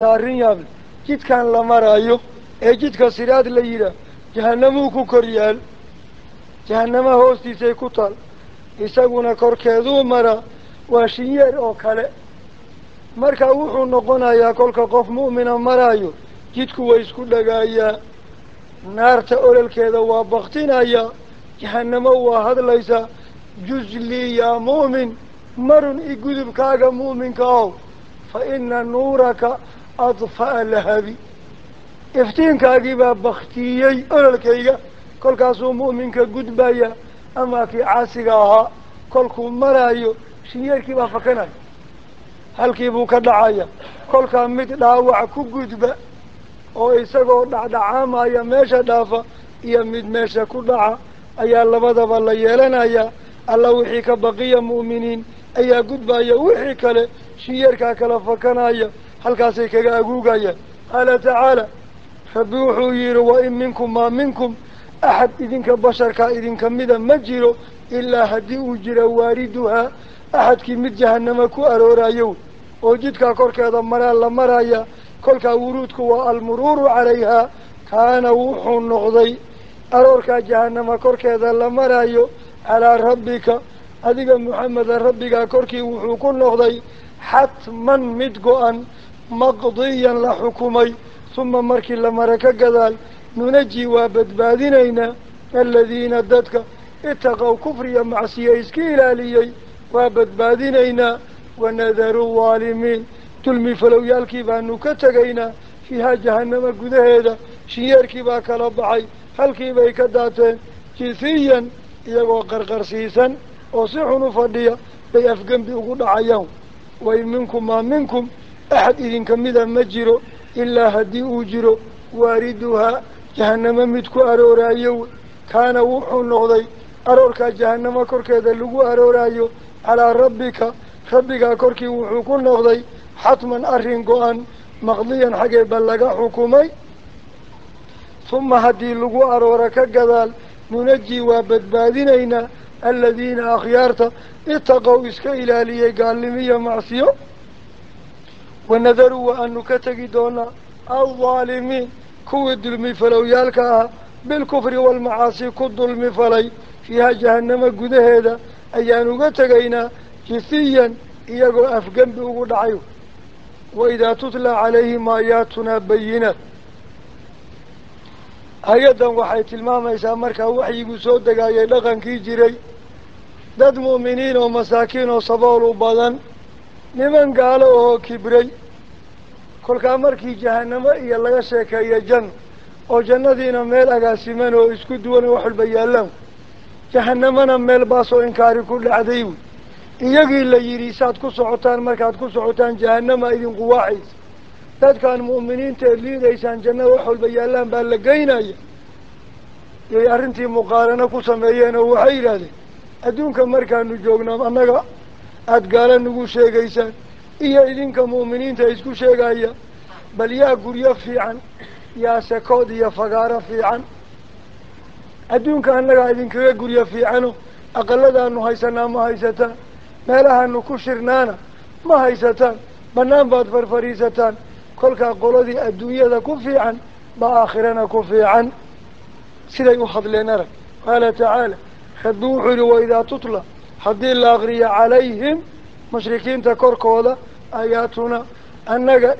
arrin yaab jidkan la marayo jidka siraad la yidhaah jahanamuu ku kor yaal jahanama hoostiisay ku taal isaguna korkeeduu mara waa shinyeer oo kale marka wuxuu noqonayaa kolka qof mu'mina marayo jidku way isku dhagaayaa naarta ololkeeda waa baktinaya jahanamo waa hadlaysa juzli yaa mu'min marun igudubkaaga mu'minka ow fa ina nuuraka adfa'a lahabi iftiinkaagii baa baktiyey ololkayga kolkaasuu mu'minka gudbaya ama kii caasiga ahaa kolkuu maraayo shinyeerkii baa fakanaya halkii buu ka dhacaya kolkaa mid dhaawac ku gudba oo isagoo dhacdhacaamaya meesha dhaafa iyo mid meesha ku dhaca ayaa labadaba la yeelanaya alla wixii ka baqiya mu'miniin ayaa gudbaya wixii kale shinyeerkaa kala fakanaya halkaasay kaga aguugayaan qaala tacaala rabbi wuxuu yidhi wa in minkum maa minkum axad idinka basharkaa idinka mida ma jiro ilaa haddii uu jira waariduhaa axadkii mid jahanama ku aroorayo oo jidkaa korkeeda maraa la maraya kolkaa wuruudku waa almuruuru calayhaa kaana wuxuu noqday aroorkaa jahanama korkeeda la marayo calaa rabbika adiga muxameda rabbigaa korkii wuxuu ku noqday xatman mid go-an maqdiyan la xukumay uma markii la mara ka gadaal nunaji waa badbaadinaynaa aladiina dadka itaqow kufriya macsiya iska ilaaliyey waa badbaadinaynaa wanadaru waalimiin dulmi falowyaalkii baanu ka tegaynaa fiihaa jahanama gudaheeda shinyeerkii baa kala baxay halkii bay ka daateen jisiyan iyagoo qarqarsiisan oo si xun u fadhiya bay afgembi ugu dhacayaan wain minkum maa minkum axad idinka mida ma jiro ilaa haddii uu jiro waariduhaa jahanamo mid ku arooraayo kaana wuxuu noqday aroorkaa jahanamo korkeeda lagu arooraayo calaa rabbika rabbigaa korkii wuxuu ku noqday xatman arrin go-an maqdiyan xaggeeba laga xukumay uma haddii lagu aroora ka gadaal nunaji waa badbaadinaynaa aladiina akhyaarta itaqow iska ilaaliyey gaalnimiyo macsiyo wanadaru wa aanu ka tegi doonaa aldaalimiin kuwii dulmi falowyaalka ahaa bilkufri waalmacaasi ku dulmi falay fiiha jahanamo gudaheeda ayaan uga tegaynaa jisiyan iyagoo afgembi ugu dhacayo waidaa tutlaa calayhim aayaatuna bayinaat hay-addan waxay tilmaamaysaa markaa waxyigu soo degaayay dhaqankii jiray dad mu'miniin oo masaakiin oo sabool u badan niman gaalo oo kibray kolkaa markii jahanamo iyo laga sheekeeya janno oo jannadiina meel agaasiman oo isku duwan oo wax walba yaallaan jahanamana meel baasoo inkaari ku dhacday wey iyagii la yidhi saad ku socotaan markaad ku socotaan jahanama idinku waaxaysa dadkaan mu'miniinta eed liidaysaan jannada wax walba yaallaan baa la geynaya yay arrintii muqaarano ku sameeyeen oo waxay yidhaahdeen adduunka markaanu joogno annaga aada gaala nagu sheegaysaan iyo idinka mu'miniinta isku sheegaya bal yaa guryo fiican yaa sekood iyo fagaaro fiican adduunka annagaa idinkaga guryo fiicano aqaladaanu haysanaa ma haysataan meelahaanu ku shirnaana ma haysataan bannaan baad farfariisataan kolkaa qoladii adduunyada ku fiican baa aakhirana ku fiican siday u hadleen arag qaala tacaala rabbi wuxuu yihi waidaa tutla haddii la akriyo calayhim mushrikiinta korkooda aayaatuna annaga